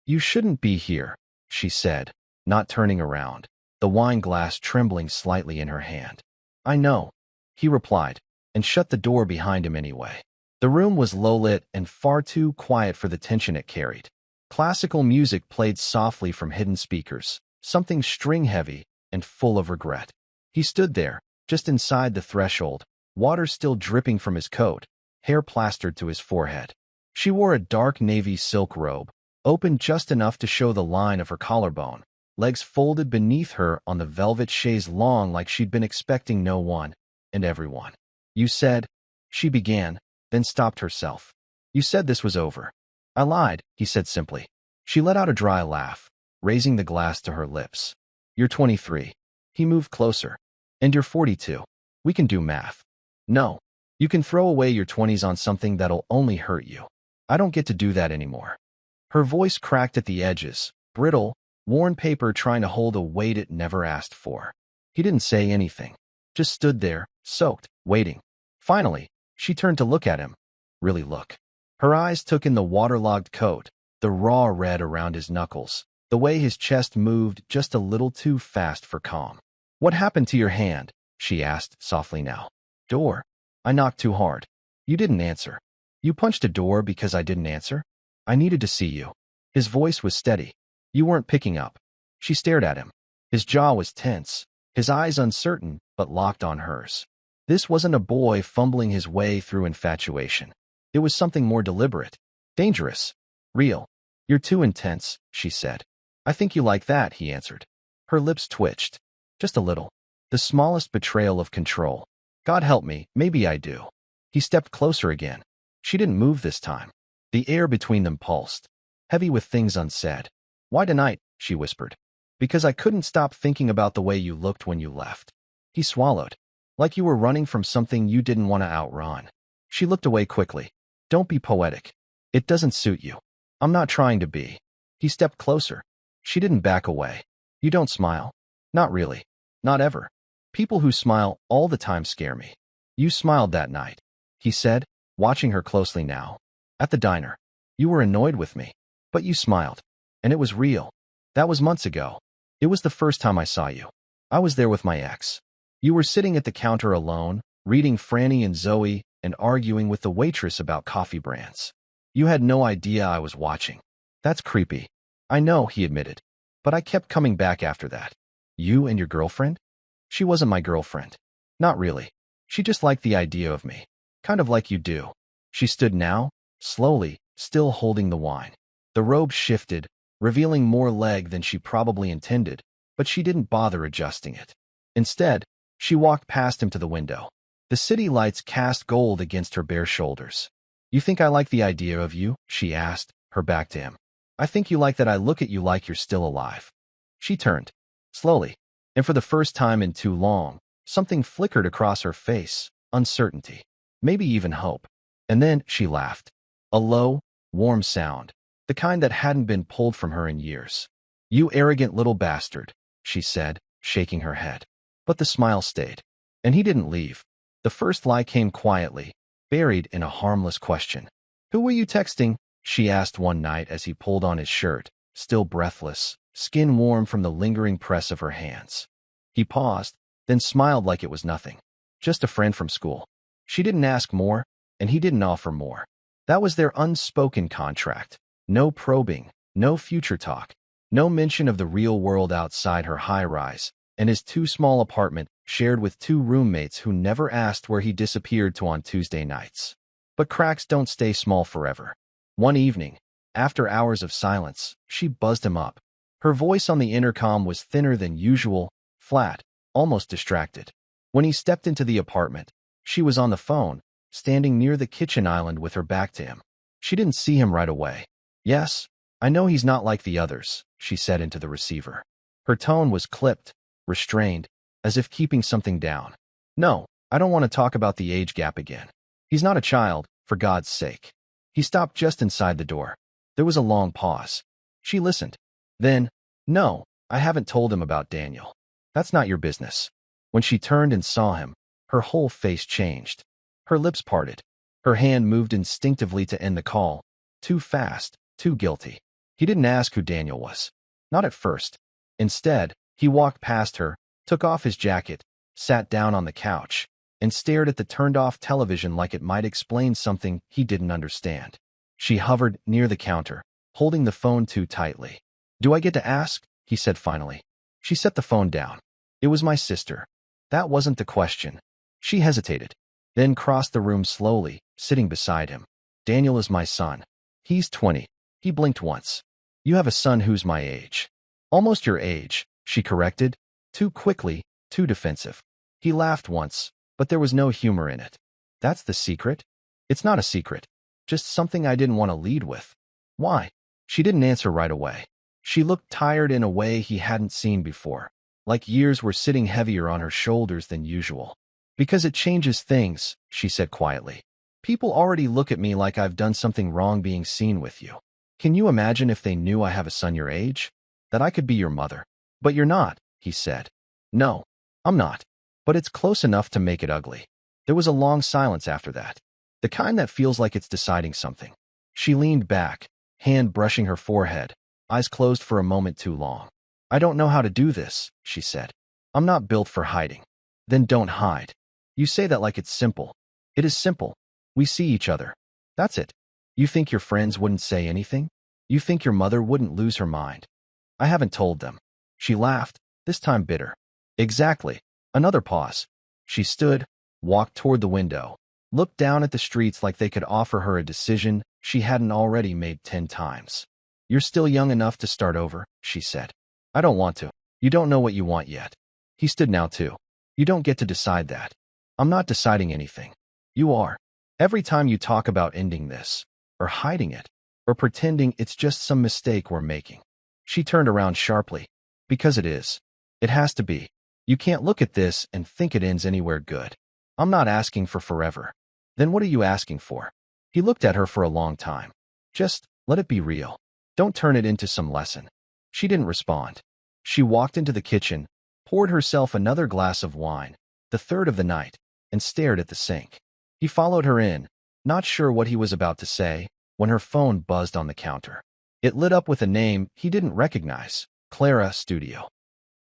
You shouldn't be here, she said, not turning around, the wine glass trembling slightly in her hand. I know, he replied, and shut the door behind him anyway. The room was low-lit and far too quiet for the tension it carried. Classical music played softly from hidden speakers, something string-heavy and full of regret. He stood there, just inside the threshold, water still dripping from his coat, hair plastered to his forehead. She wore a dark navy silk robe, open just enough to show the line of her collarbone, legs folded beneath her on the velvet chaise longue like she'd been expecting no one and everyone. You said, she began, then stopped herself. You said this was over. I lied, he said simply. She let out a dry laugh, raising the glass to her lips. You're 23. He moved closer. And you're 42. We can do math. No. You can throw away your 20s on something that'll only hurt you. I don't get to do that anymore. Her voice cracked at the edges, brittle, worn paper trying to hold a weight it never asked for. He didn't say anything, just stood there, soaked, waiting. Finally, she turned to look at him. Really look. Her eyes took in the waterlogged coat, the raw red around his knuckles, the way his chest moved just a little too fast for calm. What happened to your hand? She asked softly now. Door. I knocked too hard. You didn't answer. You punched a door because I didn't answer? I needed to see you. His voice was steady. You weren't picking up. She stared at him. His jaw was tense, his eyes uncertain but locked on hers. This wasn't a boy fumbling his way through infatuation. It was something more deliberate, dangerous, real. You're too intense, she said. I think you like that, he answered. Her lips twitched. Just a little. The smallest betrayal of control. God help me, maybe I do. He stepped closer again. She didn't move this time. The air between them pulsed, heavy with things unsaid. Why tonight? She whispered. Because I couldn't stop thinking about the way you looked when you left. He swallowed. Like you were running from something you didn't want to outrun. She looked away quickly. Don't be poetic. It doesn't suit you. I'm not trying to be. He stepped closer. She didn't back away. You don't smile. Not really. Not ever. People who smile all the time scare me. You smiled that night, he said, watching her closely now. At the diner. You were annoyed with me. But you smiled. And it was real. That was months ago. It was the first time I saw you. I was there with my ex. You were sitting at the counter alone, reading Franny and Zoe and arguing with the waitress about coffee brands. You had no idea I was watching. That's creepy. I know, he admitted. But I kept coming back after that. You and your girlfriend? She wasn't my girlfriend. Not really. She just liked the idea of me. Kind of like you do. She stood now, slowly, still holding the wine. The robe shifted, revealing more leg than she probably intended, but she didn't bother adjusting it. Instead, she walked past him to the window. The city lights cast gold against her bare shoulders. You think I like the idea of you? She asked, her back to him. I think you like that I look at you like you're still alive. She turned, slowly, and for the first time in too long, something flickered across her face, uncertainty, maybe even hope. And then she laughed. A low, warm sound, the kind that hadn't been pulled from her in years. You arrogant little bastard, she said, shaking her head. But the smile stayed. And he didn't leave. The first lie came quietly, buried in a harmless question. Who were you texting? She asked one night as he pulled on his shirt, still breathless, skin warm from the lingering press of her hands. He paused, then smiled like it was nothing. Just a friend from school. She didn't ask more, and he didn't offer more. That was their unspoken contract. No probing, no future talk, no mention of the real world outside her high-rise, and his too-small apartment shared with two roommates who never asked where he disappeared to on Tuesday nights. But cracks don't stay small forever. One evening, after hours of silence, she buzzed him up. Her voice on the intercom was thinner than usual, flat, almost distracted. When he stepped into the apartment, she was on the phone, standing near the kitchen island with her back to him. She didn't see him right away. Yes, I know he's not like the others, she said into the receiver. Her tone was clipped, restrained, as if keeping something down. No, I don't want to talk about the age gap again. He's not a child, for God's sake. He stopped just inside the door. There was a long pause. She listened. Then, no, I haven't told him about Daniel. That's not your business. When she turned and saw him, her whole face changed. Her lips parted. Her hand moved instinctively to end the call. Too fast, too guilty. He didn't ask who Daniel was. Not at first. Instead, he walked past her, took off his jacket, sat down on the couch, and stared at the turned-off television like it might explain something he didn't understand. She hovered near the counter, holding the phone too tightly. "Do I get to ask?" he said finally. She set the phone down. "It was my sister." That wasn't the question. She hesitated, then crossed the room slowly, sitting beside him. "Daniel is my son. He's 20. He blinked once. "You have a son who's my age." "Almost your age," she corrected, too quickly, too defensive. He laughed once, but there was no humor in it. "That's the secret?" "It's not a secret. Just something I didn't want to lead with." "Why?" She didn't answer right away. She looked tired in a way he hadn't seen before, like years were sitting heavier on her shoulders than usual. "Because it changes things," she said quietly. "People already look at me like I've done something wrong being seen with you. Can you imagine if they knew I have a son your age? That I could be your mother?" "But you're not," he said. "No, I'm not. But it's close enough to make it ugly." There was a long silence after that, the kind that feels like it's deciding something. She leaned back, hand brushing her forehead, eyes closed for a moment too long. "I don't know how to do this," she said. "I'm not built for hiding." "Then don't hide." "You say that like it's simple." "It is simple. We see each other. That's it. You think your friends wouldn't say anything? You think your mother wouldn't lose her mind?" "I haven't told them." She laughed, this time bitter. "Exactly." Another pause. She stood, walked toward the window, looked down at the streets like they could offer her a decision she hadn't already made 10 times. "You're still young enough to start over," she said. "I don't want to." "You don't know what you want yet." He stood now too. "You don't get to decide that." "I'm not deciding anything." "You are. Every time you talk about ending this, or hiding it, or pretending it's just some mistake we're making." She turned around sharply. "Because it is. It has to be. You can't look at this and think it ends anywhere good. I'm not asking for forever." "Then what are you asking for?" He looked at her for a long time. "Just let it be real. Don't turn it into some lesson." She didn't respond. She walked into the kitchen, poured herself another glass of wine, the third of the night, and stared at the sink. He followed her in, not sure what he was about to say, when her phone buzzed on the counter. It lit up with a name he didn't recognize, Clara Studio.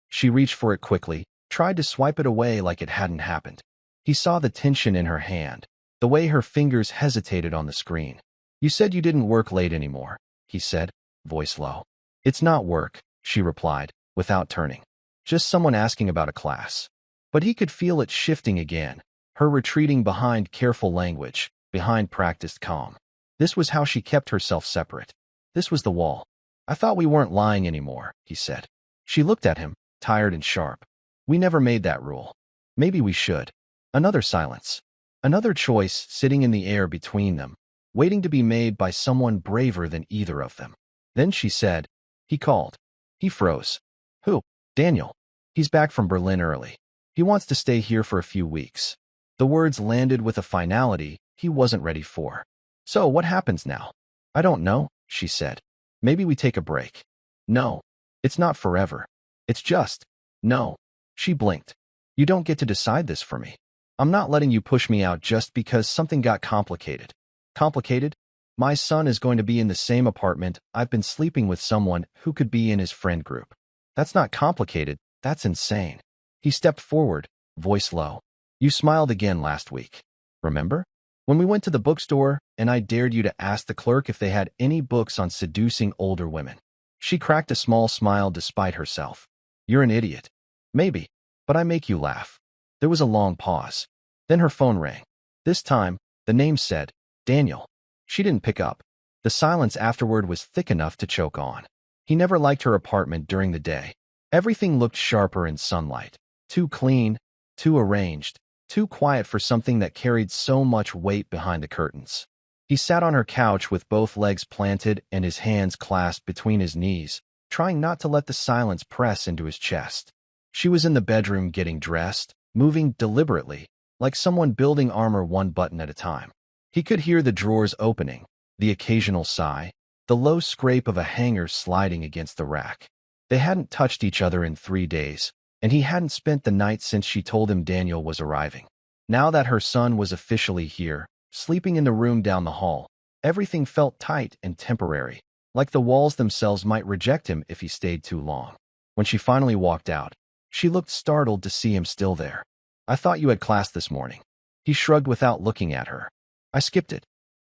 She reached for it quickly, tried to swipe it away like it hadn't happened. He saw the tension in her hand, the way her fingers hesitated on the screen. "You said you didn't work late anymore," he said, voice low. "It's not work," she replied, without turning. "Just someone asking about a class." But he could feel it shifting again, her retreating behind careful language, behind practiced calm. This was how she kept herself separate. This was the wall. "I thought we weren't lying anymore," he said. She looked at him, tired and sharp. "We never made that rule. Maybe we should." Another silence. Another choice sitting in the air between them, waiting to be made by someone braver than either of them. Then she said, "He called." He froze. "Who?" "Daniel. He's back from Berlin early. He wants to stay here for a few weeks." The words landed with a finality he wasn't ready for. "So what happens now?" "I don't know," she said. "Maybe we take a break." "No. It's not forever. It's just, no." She blinked. "You don't get to decide this for me. I'm not letting you push me out just because something got complicated." "Complicated? My son is going to be in the same apartment I've been sleeping with someone who could be in his friend group. That's not complicated, that's insane." He stepped forward, voice low. "You smiled again last week. Remember? When we went to the bookstore and I dared you to ask the clerk if they had any books on seducing older women." She cracked a small smile despite herself. "You're an idiot. Maybe, but I make you laugh." There was a long pause. Then her phone rang. This time, the name said, "Daniel." She didn't pick up. The silence afterward was thick enough to choke on. He never liked her apartment during the day. Everything looked sharper in sunlight. Too clean, too arranged, too quiet for something that carried so much weight behind the curtains. He sat on her couch with both legs planted and his hands clasped between his knees, trying not to let the silence press into his chest. She was in the bedroom getting dressed, moving deliberately, like someone building armor one button at a time. He could hear the drawers opening, the occasional sigh, the low scrape of a hanger sliding against the rack. They hadn't touched each other in 3 days, and he hadn't spent the night since she told him Daniel was arriving. Now that her son was officially here, sleeping in the room down the hall, everything felt tight and temporary. like the walls themselves might reject him if he stayed too long. When she finally walked out, she looked startled to see him still there. "I thought you had class this morning." He shrugged without looking at her. "I skipped it."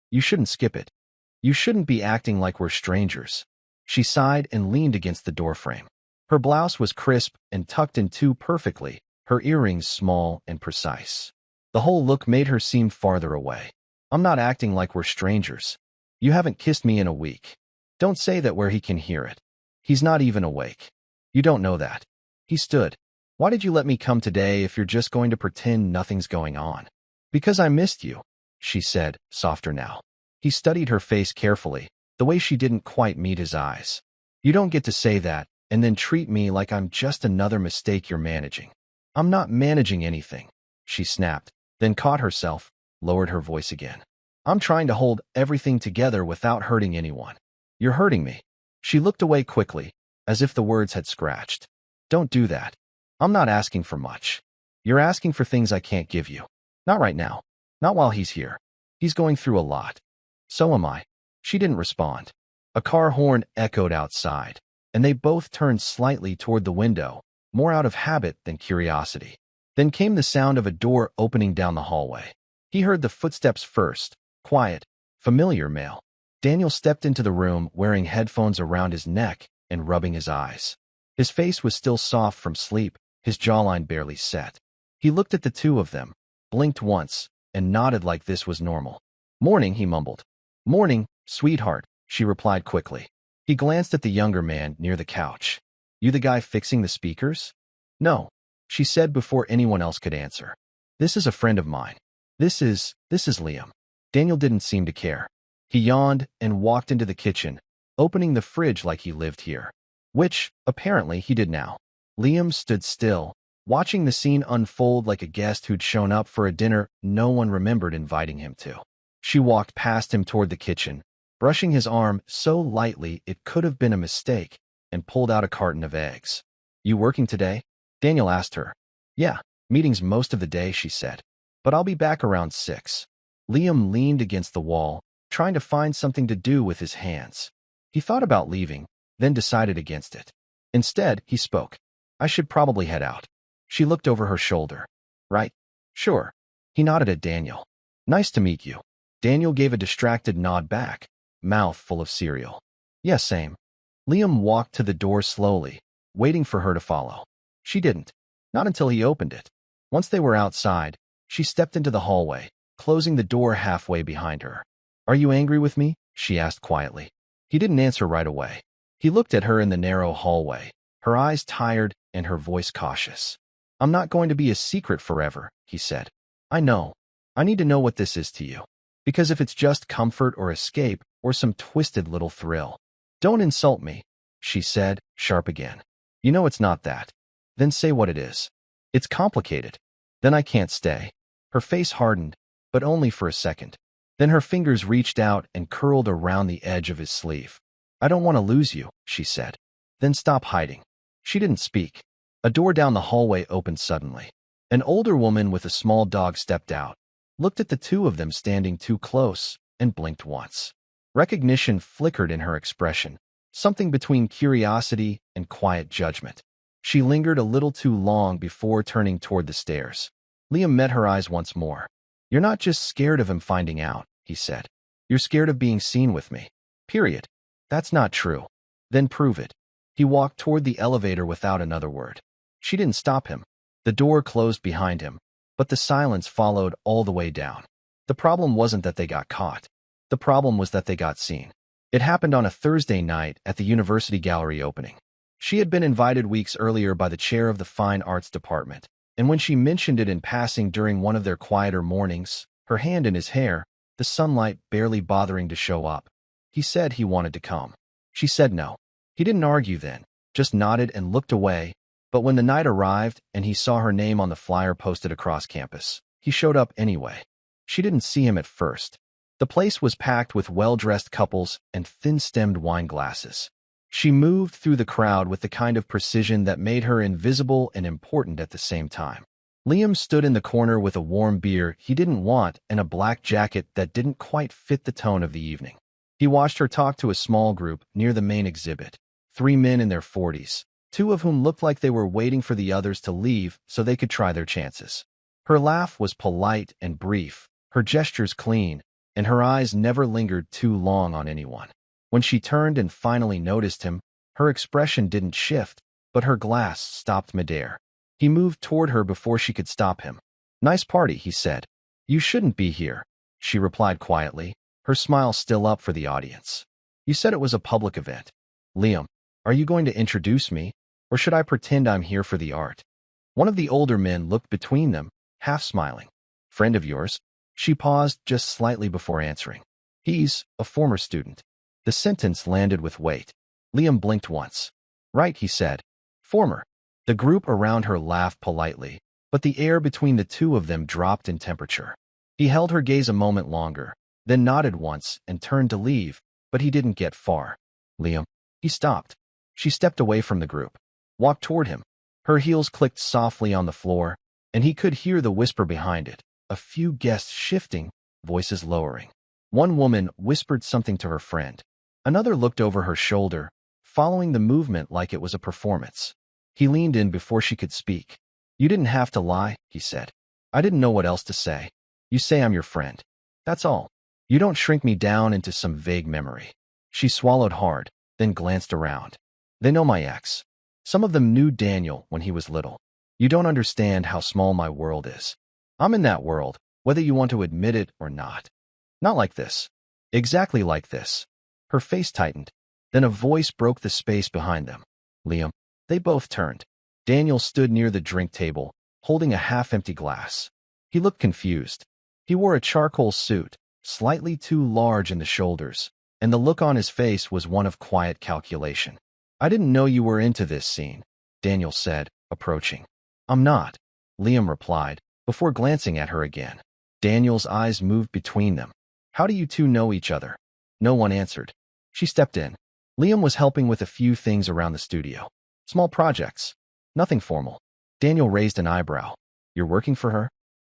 "You shouldn't skip it. You shouldn't be acting like we're strangers." She sighed and leaned against the doorframe. Her blouse was crisp and tucked in two perfectly, her earrings small and precise. The whole look made her seem farther away. "I'm not acting like we're strangers. You haven't kissed me in a week." "Don't say that where he can hear it. He's not even awake." "You don't know that." He stood. "Why did you let me come today if you're just going to pretend nothing's going on?" "Because I missed you," she said, softer now. He studied her face carefully, the way she didn't quite meet his eyes. "You don't get to say that and then treat me like I'm just another mistake you're managing." "I'm not managing anything," she snapped, then caught herself, lowered her voice again. "I'm trying to hold everything together without hurting anyone." "You're hurting me." She looked away quickly, as if the words had scratched. "Don't do that. I'm not asking for much. You're asking for things I can't give you. Not right now. Not while he's here. He's going through a lot. So am I." She didn't respond. A car horn echoed outside, and they both turned slightly toward the window, more out of habit than curiosity. Then came the sound of a door opening down the hallway. He heard the footsteps first, quiet, familiar male. Daniel stepped into the room wearing headphones around his neck and rubbing his eyes. His face was still soft from sleep, his jawline barely set. He looked at the two of them, blinked once, and nodded like this was normal. "Morning," he mumbled. "Morning, sweetheart," she replied quickly. He glanced at the younger man near the couch. "You the guy fixing the speakers?" "No," she said before anyone else could answer. "This is a friend of mine. This is Liam." Daniel didn't seem to care. He yawned and walked into the kitchen, opening the fridge like he lived here. Which, apparently, he did now. Liam stood still, watching the scene unfold like a guest who'd shown up for a dinner no one remembered inviting him to. She walked past him toward the kitchen, brushing his arm so lightly it could have been a mistake, and pulled out a carton of eggs. "You working today?" Daniel asked her. "Yeah, meetings most of the day," she said. "But I'll be back around 6. Liam leaned against the wall, trying to find something to do with his hands. He thought about leaving, then decided against it. Instead, he spoke. "I should probably head out." She looked over her shoulder. "Right? Sure." He nodded at Daniel. "Nice to meet you." Daniel gave a distracted nod back, mouth full of cereal. "Yeah, same." Liam walked to the door slowly, waiting for her to follow. She didn't. Not until he opened it. Once they were outside, she stepped into the hallway, closing the door halfway behind her. "Are you angry with me?" she asked quietly. He didn't answer right away. He looked at her in the narrow hallway, her eyes tired and her voice cautious. "I'm not going to be a secret forever," he said. "I know. I need to know what this is to you. Because if it's just comfort or escape or some twisted little thrill." "Don't insult me," she said, sharp again. "You know it's not that." "Then say what it is." "It's complicated." "Then I can't stay." Her face hardened, but only for a second. Then her fingers reached out and curled around the edge of his sleeve. "I don't want to lose you," she said. "Then stop hiding." She didn't speak. A door down the hallway opened suddenly. An older woman with a small dog stepped out, looked at the two of them standing too close, and blinked once. Recognition flickered in her expression, something between curiosity and quiet judgment. She lingered a little too long before turning toward the stairs. Liam met her eyes once more. "You're not just scared of him finding out," he said. "You're scared of being seen with me. Period." "That's not true." "Then prove it." He walked toward the elevator without another word. She didn't stop him. The door closed behind him, but the silence followed all the way down. The problem wasn't that they got caught. The problem was that they got seen. It happened on a Thursday night at the university gallery opening. She had been invited weeks earlier by the chair of the fine arts department, and when she mentioned it in passing during one of their quieter mornings, her hand in his hair, the sunlight barely bothering to show up, he said he wanted to come. She said no. He didn't argue then, just nodded and looked away, but when the night arrived and he saw her name on the flyer posted across campus, he showed up anyway. She didn't see him at first. The place was packed with well-dressed couples and thin-stemmed wine glasses. She moved through the crowd with the kind of precision that made her invisible and important at the same time. Liam stood in the corner with a warm beer he didn't want and a black jacket that didn't quite fit the tone of the evening. He watched her talk to a small group near the main exhibit, 3 men in their 40s, 2 of whom looked like they were waiting for the others to leave so they could try their chances. Her laugh was polite and brief, her gestures clean, and her eyes never lingered too long on anyone. When she turned and finally noticed him, her expression didn't shift, but her glass stopped midair. He moved toward her before she could stop him. "Nice party," he said. "You shouldn't be here," she replied quietly, her smile still up for the audience. "You said it was a public event. Liam, are you going to introduce me, or should I pretend I'm here for the art?" One of the older men looked between them, half smiling. "Friend of yours?" She paused just slightly before answering. "He's a former student." The sentence landed with weight. Liam blinked once. "Right," he said. "Former." The group around her laughed politely, but the air between the two of them dropped in temperature. He held her gaze a moment longer, then nodded once and turned to leave, but he didn't get far. "Liam." He stopped. She stepped away from the group, walked toward him. Her heels clicked softly on the floor, and he could hear the whisper behind it, a few guests shifting, voices lowering. One woman whispered something to her friend. Another looked over her shoulder, following the movement like it was a performance. He leaned in before she could speak. "You didn't have to lie," he said. "I didn't know what else to say. You say I'm your friend. That's all. You don't shrink me down into some vague memory." She swallowed hard, then glanced around. "They know my ex. Some of them knew Daniel when he was little. You don't understand how small my world is. I'm in that world, whether you want to admit it or not. Not like this. Exactly like this." Her face tightened. Then a voice broke the space behind them. "Liam." They both turned. Daniel stood near the drink table, holding a half-empty glass. He looked confused. He wore a charcoal suit, slightly too large in the shoulders, and the look on his face was one of quiet calculation. "I didn't know you were into this scene," Daniel said, approaching. "I'm not," Liam replied, before glancing at her again. Daniel's eyes moved between them. "How do you two know each other?" No one answered. She stepped in. Liam was helping with a few things around the studio. Small projects. Nothing formal. Daniel raised an eyebrow. "You're working for her?"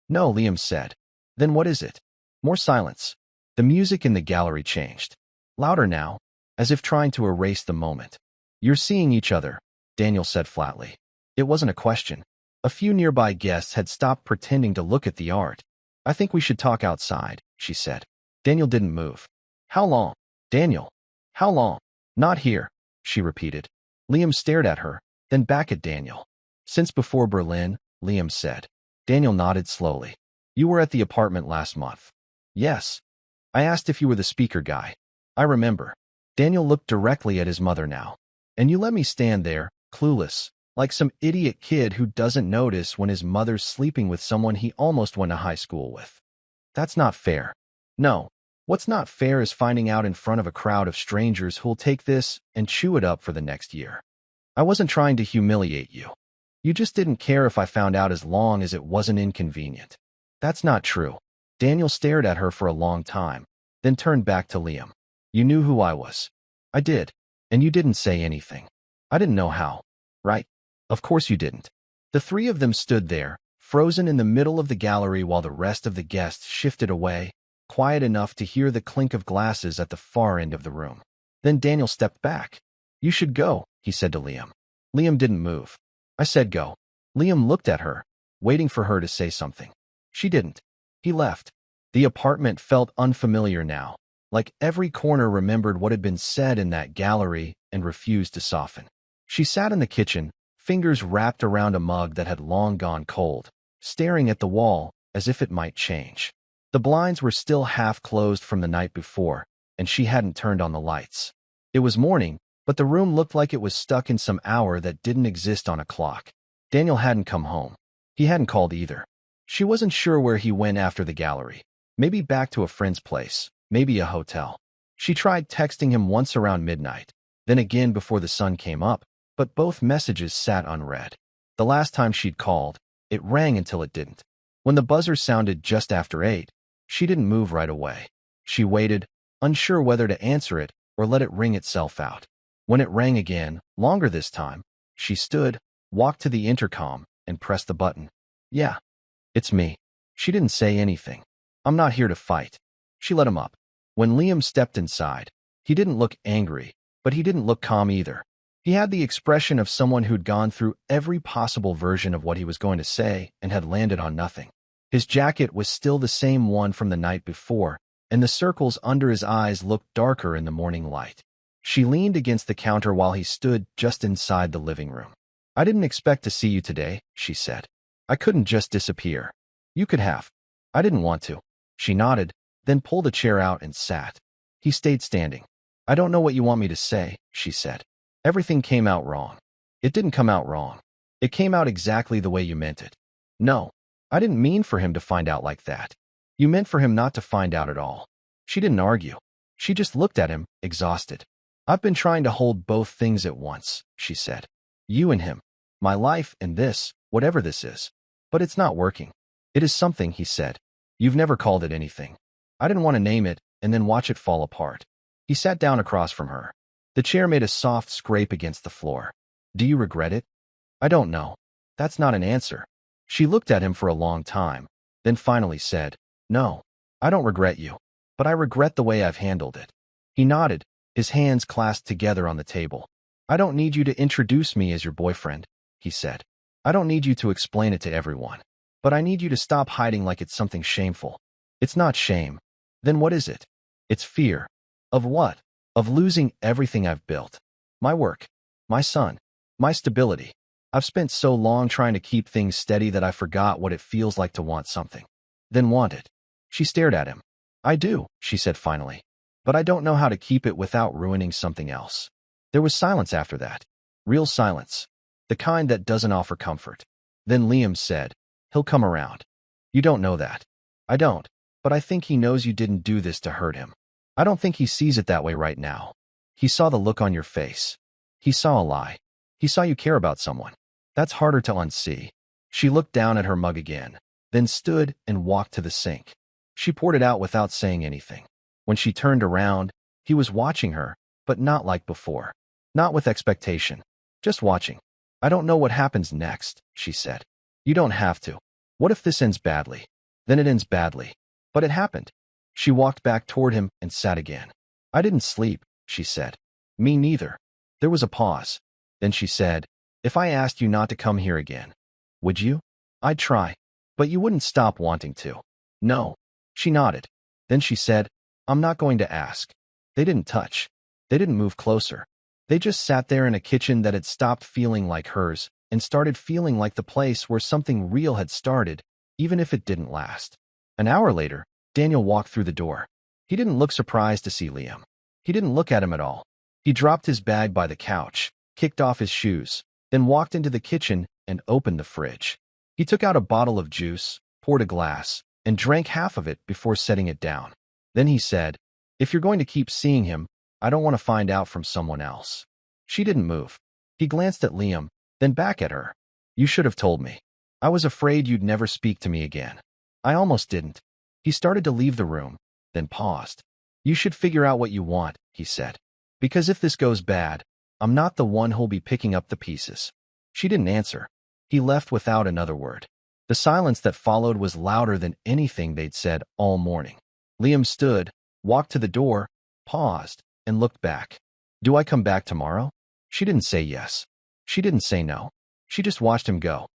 "No," Liam said. "Then what is it?" More silence. The music in the gallery changed. Louder now, as if trying to erase the moment. "You're seeing each other," Daniel said flatly. It wasn't a question. A few nearby guests had stopped pretending to look at the art. "I think we should talk outside," she said. Daniel didn't move. "How long?" "Daniel." "How long?" "Not here," she repeated. Liam stared at her, then back at Daniel. "Since before Berlin," Liam said. Daniel nodded slowly. "You were at the apartment last month." "Yes. I asked if you were the speaker guy." "I remember." Daniel looked directly at his mother now. "And you let me stand there, clueless, like some idiot kid who doesn't notice when his mother's sleeping with someone he almost went to high school with. That's not fair." "No. What's not fair is finding out in front of a crowd of strangers who'll take this and chew it up for the next year. I wasn't trying to humiliate you. You just didn't care if I found out as long as it wasn't inconvenient." "That's not true." Daniel stared at her for a long time, then turned back to Liam. "You knew who I was." "I did. And you didn't say anything." "I didn't know how." "Right? Of course you didn't." The three of them stood there, frozen in the middle of the gallery while the rest of the guests shifted away, quiet enough to hear the clink of glasses at the far end of the room. Then Daniel stepped back. "You should go," he said to Liam. Liam didn't move. "I said go." Liam looked at her, waiting for her to say something. She didn't. He left. The apartment felt unfamiliar now, like every corner remembered what had been said in that gallery and refused to soften. She sat in the kitchen, fingers wrapped around a mug that had long gone cold, staring at the wall as if it might change. The blinds were still half closed from the night before, and she hadn't turned on the lights. It was morning, but the room looked like it was stuck in some hour that didn't exist on a clock. Daniel hadn't come home. He hadn't called either. She wasn't sure where he went after the gallery. Maybe back to a friend's place, maybe a hotel. She tried texting him once around midnight, then again before the sun came up, but both messages sat unread. The last time she'd called, it rang until it didn't. When the buzzer sounded just after 8, she didn't move right away. She waited, unsure whether to answer it or let it ring itself out. When it rang again, longer this time, she stood, walked to the intercom, and pressed the button. "Yeah, it's me." She didn't say anything. "I'm not here to fight." She let him up. When Liam stepped inside, He didn't look angry, but he didn't look calm either. He had the expression of someone who'd gone through every possible version of what he was going to say and had landed on nothing. His jacket was still the same one from the night before, and the circles under his eyes looked darker in the morning light. She leaned against the counter while he stood just inside the living room. "I didn't expect to see you today," she said. "I couldn't just disappear. You could have. I didn't want to." She nodded, then pulled a chair out and sat. He stayed standing. "I don't know what you want me to say," she said. "Everything came out wrong." "It didn't come out wrong. It came out exactly the way you meant it." "No, I didn't mean for him to find out like that. You meant for him not to find out at all." She didn't argue. She just looked at him, exhausted. "I've been trying to hold both things at once," she said. "You and him. My life and this, whatever this is. But it's not working." "It is something," he said. "You've never called it anything." "I didn't want to name it and then watch it fall apart." He sat down across from her. The chair made a soft scrape against the floor. "Do you regret it?" "I don't know." "That's not an answer." She looked at him for a long time, then finally said, "No, I don't regret you, but I regret the way I've handled it." He nodded, his hands clasped together on the table. "I don't need you to introduce me as your boyfriend," he said. "I don't need you to explain it to everyone. But I need you to stop hiding like it's something shameful." "It's not shame." "Then what is it?" "It's fear." "Of what?" "Of losing everything I've built. My work, my son, my stability. I've spent so long trying to keep things steady that I forgot what it feels like to want something." "Then want it." She stared at him. "I do," she said finally. "But I don't know how to keep it without ruining something else." There was silence after that. Real silence. The kind that doesn't offer comfort. Then Liam said, "He'll come around." "You don't know that." "I don't. But I think he knows you didn't do this to hurt him." "I don't think he sees it that way right now." "He saw the look on your face. He saw a lie. He saw you care about someone. That's harder to unsee." She looked down at her mug again, then stood and walked to the sink. She poured it out without saying anything. When she turned around, he was watching her, but not like before. Not with expectation. Just watching. "I don't know what happens next," she said. "You don't have to. What if this ends badly?" "Then it ends badly." "But it happened." She walked back toward him and sat again. "I didn't sleep," she said. "Me neither." There was a pause. Then she said, "If I asked you not to come here again, would you?" "I'd try. But you wouldn't stop wanting to." "No." She nodded. Then she said, "I'm not going to ask." They didn't touch. They didn't move closer. They just sat there in a kitchen that had stopped feeling like hers and started feeling like the place where something real had started, even if it didn't last. An hour later, Daniel walked through the door. He didn't look surprised to see Liam. He didn't look at him at all. He dropped his bag by the couch, kicked off his shoes, then walked into the kitchen and opened the fridge. He took out a bottle of juice, poured a glass, and drank half of it before setting it down. Then he said, "If you're going to keep seeing him, I don't want to find out from someone else." She didn't move. He glanced at Liam, then back at her. "You should have told me. I was afraid you'd never speak to me again." "I almost didn't." He started to leave the room, then paused. "You should figure out what you want," he said. "Because if this goes bad, I'm not the one who'll be picking up the pieces." She didn't answer. He left without another word. The silence that followed was louder than anything they'd said all morning. Liam stood, walked to the door, paused, and looked back. "Do I come back tomorrow?" She didn't say yes. She didn't say no. She just watched him go.